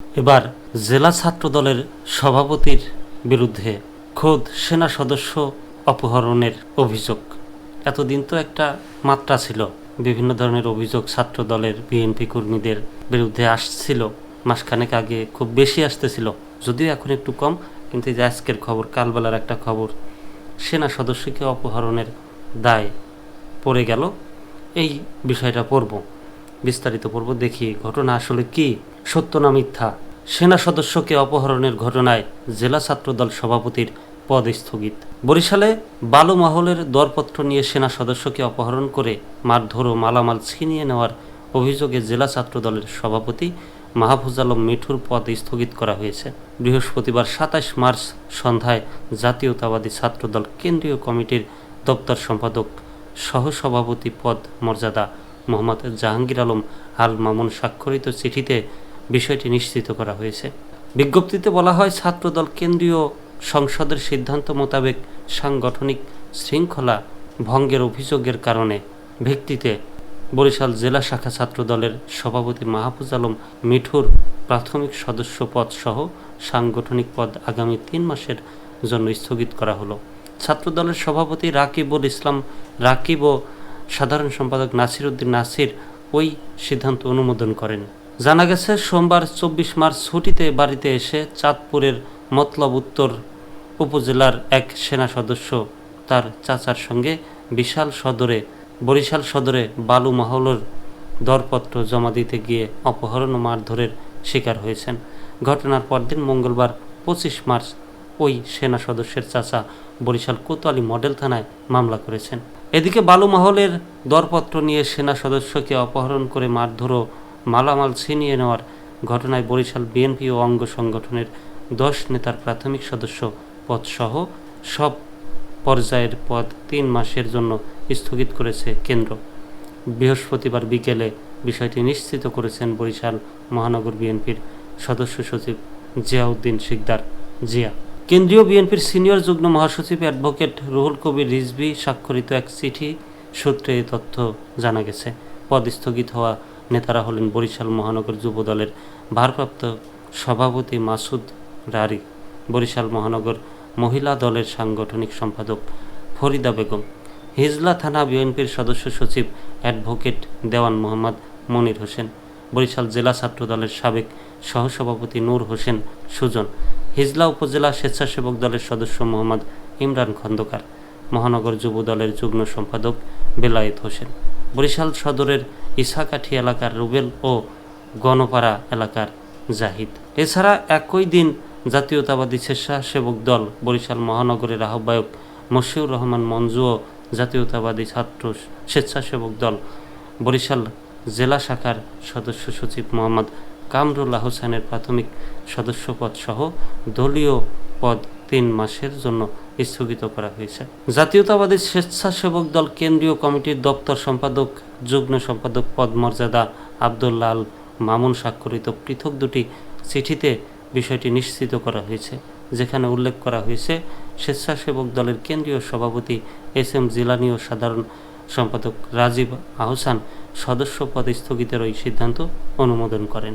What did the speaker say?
এবার জেলা ছাত্র দলের সভাপতির বিরুদ্ধে খোদ সেনা সদস্য অপহরণের অভিযোগ। এতদিন তো একটা মাত্রা ছিল, বিভিন্ন ধরনের অভিযোগ ছাত্র দলের বিএনপি কর্মীদের বিরুদ্ধে আসছিল, মাসখানেক আগে খুব বেশি আসতেছিল, যদিও এখন একটু কম। কিন্তু এই যে আজকের খবর, কালবেলার একটা খবর, সেনা সদস্যকে অপহরণের দায় পড়ে গেল। এই বিষয়টা পড়ব, বিস্তারিত পড়ব, দেখি ঘটনা আসলে কি, সত্য না মিথ্যা। সেনা সদস্যকে অপহরণের ঘটনায় জেলা ছাত্রদল সভাপতির পদ স্থগিত। বরিশালে বালু মহলের দরপত্র নিয়ে সেনা সদস্যকে অপহরণ করে মারধর ও মালামাল ছিনিয়ে নেওয়ার অভিযোগে জেলা ছাত্রদলের সভাপতি মাহফুজ আলম মিঠুর পদ স্থগিত করা হয়েছে। বৃহস্পতিবার ২৭ মার্চ সন্ধ্যায় জাতীয়তাবাদী ছাত্রদল কেন্দ্রীয় কমিটির দপ্তর সম্পাদক সহসভাপতি পদ মর্যাদা মোহাম্মদ জাহাঙ্গীর আলম আল মামুন স্বাক্ষরিত চিঠিতে বিষয়টি নিশ্চিত করা হয়েছে। বিজ্ঞপ্তিতে বলা হয়, ছাত্রদল কেন্দ্রীয় সংসদের সিদ্ধান্ত মোতাবেক সাংগঠনিক শৃঙ্খলা ভঙ্গের অভিযোগের কারণে ভিত্তিতে বরিশাল জেলা শাখা ছাত্রদলের সভাপতি মাহফুজ আলম মিঠুর প্রাথমিক সদস্য পদ সহ সাংগঠনিক পদ আগামী ৩ মাসের জন্য স্থগিত করা হলো। ছাত্রদলের সভাপতি রাকিবুল ইসলাম রাকিব ও সাধারণ সম্পাদক নাসির উদ্দিন নাসির ওই সিদ্ধান্ত অনুমোদন করেন। জানা গেছে, সোমবার ২৪ মার্চ ছুটিতে বাড়িতে এসে চাঁদপুরের মতলব উত্তর উপজেলার এক সেনা সদস্য তার চাচার সঙ্গে বরিশাল সদরে বালু মহলের দরপত্র জমা দিতে গিয়ে অপহরণ ও মারধরের শিকার হয়েছেন। ঘটনার পরদিন মঙ্গলবার ২৫ মার্চ ওই সেনা সদস্যের চাচা বরিশাল কোতোয়ালি মডেল থানায় মামলা করেছেন। এদিকে বালু মহলের দরপত্র নিয়ে সেনা সদস্যকে অপহরণ করে মারধর ও মালামাল ছিনিয়ে নেওয়ার ঘটনায় বরিশাল বিএনপি ও অঙ্গ সংগঠনের ১০ নেতার প্রাথমিক সদস্য পদসহ সব পর্যায়ের পদ ৩ মাসের জন্য স্থগিত করেছে কেন্দ্র। বৃহস্পতিবার বিকেলে বিষয়টি নিশ্চিত করেছেন বরিশাল মহানগর বিএনপির সদস্য সচিব জিয়াউদ্দিন শিকদার জিয়া। কেন্দ্রীয় বিএনপির সিনিয়র যুগ্ম মহাসচিব অ্যাডভোকেট রুহুল কবির রিজভী স্বাক্ষরিত এক চিঠি সূত্রে এ তথ্য জানা গেছে। পদ স্থগিত হওয়া নেতারা হলেন বরিশাল মহানগর যুবদলের ভারপ্রাপ্ত সভাপতি মাসুদ রারি, বরিশাল মহানগর মহিলা দলের সাংগঠনিক সম্পাদক ফরিদা বেগম, হিজলা থানা বিএনপির সদস্য সচিব অ্যাডভোকেট দেওয়ান মোহাম্মদ মনির হোসেন, বরিশাল জেলা ছাত্রদলের সাবেক সহসভাপতি নূর হোসেন সুজন, হিজলা উপজেলা স্বেচ্ছাসেবক দলের সদস্য মোহাম্মদ ইমরান খন্দকার, মহানগর যুব দলের যুগ্ম সম্পাদক বেলায়েত হোসেন, বরিশাল সদরের ইসাকাঠি এলাকার রুবেল ও গণপাড়া এলাকার জাহিদ। এছাড়া একই দিন জাতীয়তাবাদী স্বেচ্ছাসেবক দল বরিশাল মহানগরের আহ্বায়ক মশিউর রহমান মঞ্জু ও জাতীয়তাবাদী ছাত্র স্বেচ্ছাসেবক দল বরিশাল জেলা শাখার সদস্য সচিব মোহাম্মদ কামরুল্লাহ হোসেনের প্রাথমিক সদস্য পদ সহ দলীয় পদ ৩ মাসের জন্য স্থগিত করা হয়েছে। জাতীয়তাবাদী স্বেচ্ছাসেবক দল কেন্দ্রীয় কমিটির দপ্তর সম্পাদক যুগ্ম সম্পাদক পদ মর্যাদা আব্দুল্লাহ আল মামুন স্বাক্ষরিত পৃথক দুটি চিঠিতে বিষয়টি নিশ্চিত করা হয়েছে, যেখানে উল্লেখ করা হয়েছে, স্বেচ্ছাসেবক দলের কেন্দ্রীয় সভাপতি এস এম জিলানি ও সাধারণ সম্পাদক রাজীব আহসান সদস্য পদ স্থগিতের ওই সিদ্ধান্ত অনুমোদন করেন।